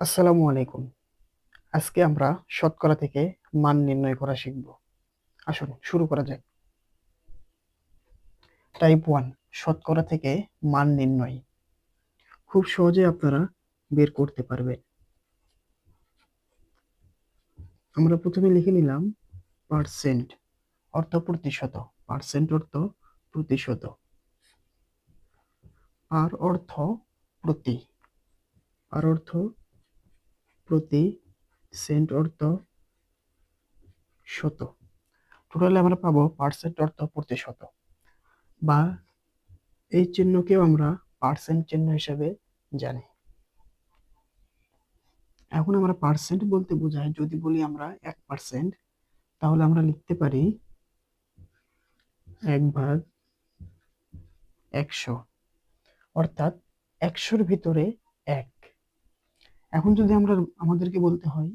আসসালামু আলাইকুম। আজকে আমরা শতকরা থেকে মান নির্ণয় করা শিখব। আসুন শুরু করা যাক। টাইপ 1, শতকরা থেকে মান নির্ণয়। খুব সহজে আপনারা বের করতে পারবেন। আমরা প্রথমে লিখে নিলাম পার্সেন্ট, অর্থ প্রতিশত। পার্সেন্ট অর্থ প্রতিশত। আর অর্থ প্রতি। আর অর্থ প্রতি। সেন্ট অর্থ শত। টোটালে আমরা পাবো পার্সেন্ট অর্থ প্রতিশত, বা এই চিহ্নকেও আমরা পার্সেন্ট চিহ্ন হিসেবে জানি। এখন আমরা পার্সেন্ট বলতে বোঝায়, যদি বলি আমরা 1%, তাহলে আমরা লিখতে পারি 1/100, অর্থাৎ 100-র ভিতরে 1। এখন যদি আমরা আমাদেরকে বলতে হয়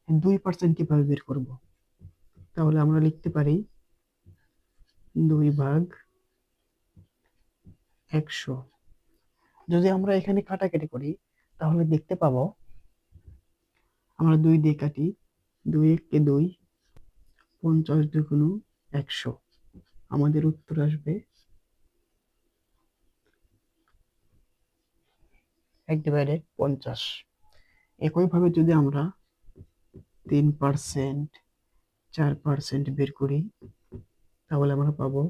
2% কিভাবে বের করব, তাহলে আমরা লিখতে পারি 2/100। যদি আমরা এখানে কাটাকাটি করি তাহলে দেখতে পাবো, আমরা 2 দিয়ে কাটি, 2 1 2, 50 2 100। আমাদের উত্তর আসবে 1/50। একইভাবে যদি আমরা 3%, 4% বের করি, তাহলে আমরা পাবো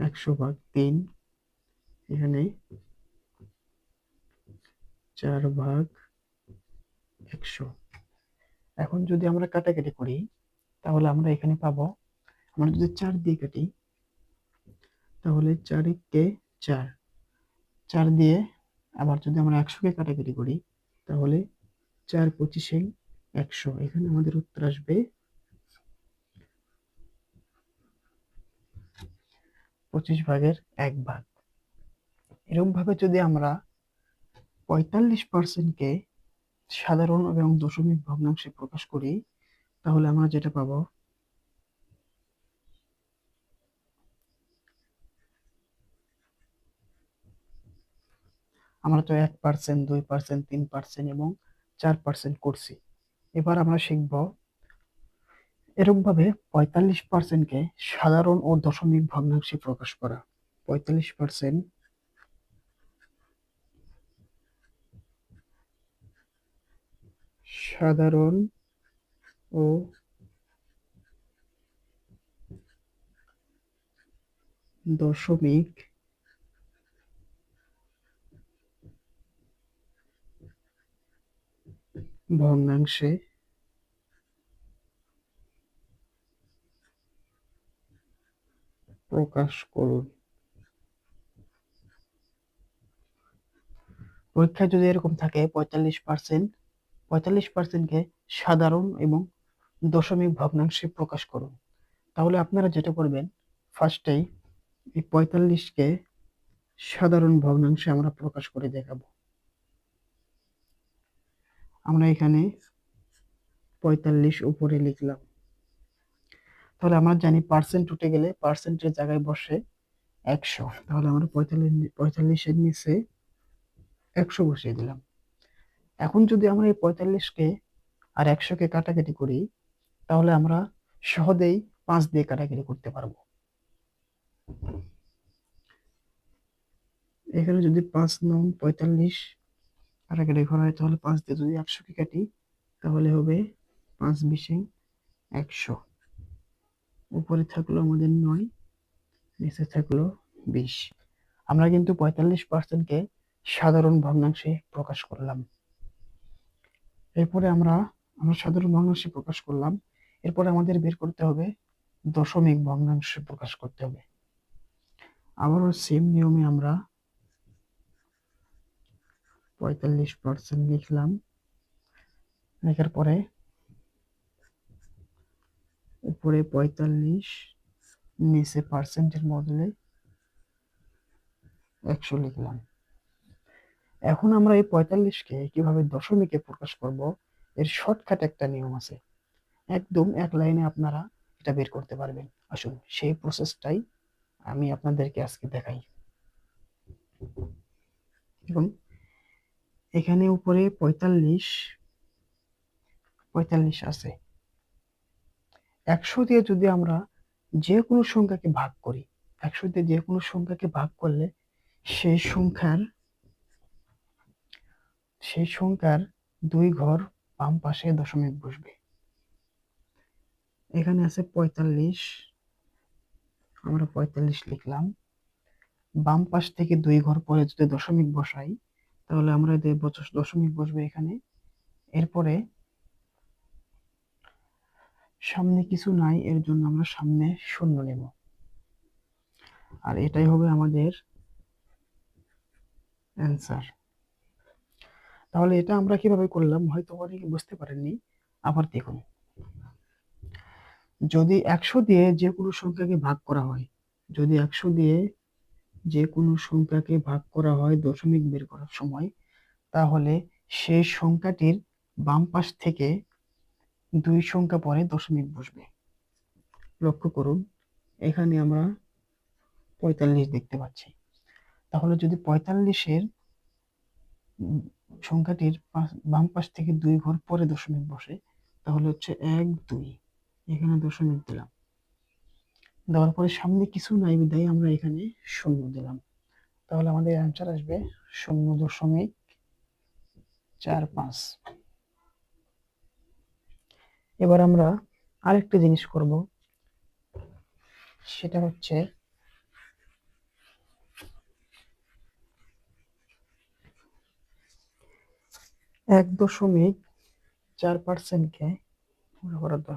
100/3। এখানে 4/100। এখন যদি আমরা কাটাকাটি করি তাহলে আমরা এখানে পাবো, আমরা যদি 4 দিয়ে কাটি তাহলে 4 কে 4, 4 দিয়ে আবার যদি আমরা 100-কে কাটাকাটি করি তাহলে 4 25 100। এখানে আমাদের উত্তর আসবে 25/1 ভাগ। এরকম ভাবে যদি আমরা 45%-কে সাধারণ এবং দশমিক ভগ্নাংশে প্রকাশ করি, তাহলে আমরা যেটা পাবো, আমরা তো 1%, 2%, 3% এবং 4% করছি। এবার আমরা শিখব এরকম ভাবে 45%-কে সাধারণ ও দশমিক ভগ্নাংশে প্রকাশ করা। 45% সাধারণ ও দশমিক ভগ্নাংশে প্রকাশ করুন। পরীক্ষায় যদি এরকম থাকে 45%কে সাধারণ এবং দশমিক ভগ্নাংশে প্রকাশ করুন, তাহলে আপনারা যেটা করবেন, ফার্স্টেই এই 45-কে সাধারণ ভগ্নাংশে আমরা প্রকাশ করে দেখাবো। আমরা এখানে 45 উপরে লিখলাম। তাহলে আমরা জানি পার্সেন্ট উঠে গেলে পার্সেন্টের জায়গায় বসে 100। তাহলে আমরা 45-এর নিচে 100 বসিয়ে দিলাম। এখন যদি আমরা এই 45-কে আর 100-কে কাটাকাটি করি, তাহলে আমরা সহজেই 5 দিয়ে কাটাকাটি করতে পারবো। এখানে যদি 5 নং 45 কাটাকাটি করা হয়, তাহলে 5 দিয়ে যদি 100-কে কাটি তাহলে হবে 5 20 100। উপরে থাকলো আমাদের 9, নিচে থাকলো 20। আমরা কিন্তু 45%-কে সাধারণ ভগ্নাংশে প্রকাশ করলাম। এরপরে আমরা আমরা সাধারণ ভগ্নাংশে প্রকাশ করলাম। এরপরে আমাদের বের করতে হবে দশমিক ভগ্নাংশে প্রকাশ করতে হবে। আবারও সেম নিয়মে আমরা 45% লিখলাম। লেখার পরে উপরে 45, নিচে পার্সেন্টের বদলে 100 লিখলাম। এখন আমরা এই 45-কে কিভাবে দশমিকে প্রকাশ করব, এর শর্টকাট একটা নিয়ম আছে। একদম এক লাইনে আপনারা এটা বের করতে পারবেন। আসুন সেই প্রসেসটাই আমি আপনাদেরকে আজকে দেখাই। এবং এখানে উপরে 45 45 আছে। 100 দিয়ে যদি আমরা যে কোনো সংখ্যাকে ভাগ করি, 100 দিয়ে যে কোনো সংখ্যাকে ভাগ করলে সেই সংখ্যার 2 ঘর বাম পাশে দশমিক বসবে। এখানে আছে 45, আমরা 45 লিখলাম। বাম পাশ থেকে 2 ঘর পরে যদি দশমিক বসাই, তাহলে আমরা দশমিক বসবে এখানে। এরপরে সামনে কিছু নাই, এর জন্য আমরা সামনে শূন্য নেব, আর এটাই হবে আমাদের অ্যান্সার। তাহলে এটা আমরা কিভাবে করলাম হয়তো অনেকে বুঝতে পারেননি। আবার দেখুন, যদি 100 দিয়ে যে কোনো সংখ্যাকে ভাগ করা হয়, যদি 100 দিয়ে যে কোনো সংখ্যাকে ভাগ করা হয় দশমিক বের করার সময়, তাহলে সেই সংখ্যাটির বাম পাশ থেকে 2 সংখ্যা পরে দশমিক বসবে। লক্ষ্য করুন, এখানে আমরা 45 দেখতে পাচ্ছি। তাহলে যদি 45-এর সংখ্যাটির বাম পাশ থেকে 2 ঘর পরে দশমিক বসে, তাহলে হচ্ছে 1 2, এখানে দশমিক দিলাম। দেওয়ার পরে সামনে কিছু নাই বিধায় আমরা এখানে শূন্য দিলাম। তাহলে আমাদের অ্যান্সার আসবে 0.45। এবার আমরা আরেকটা জিনিস করব, সেটা হচ্ছে 1.4%কে পুরো করার দরকার।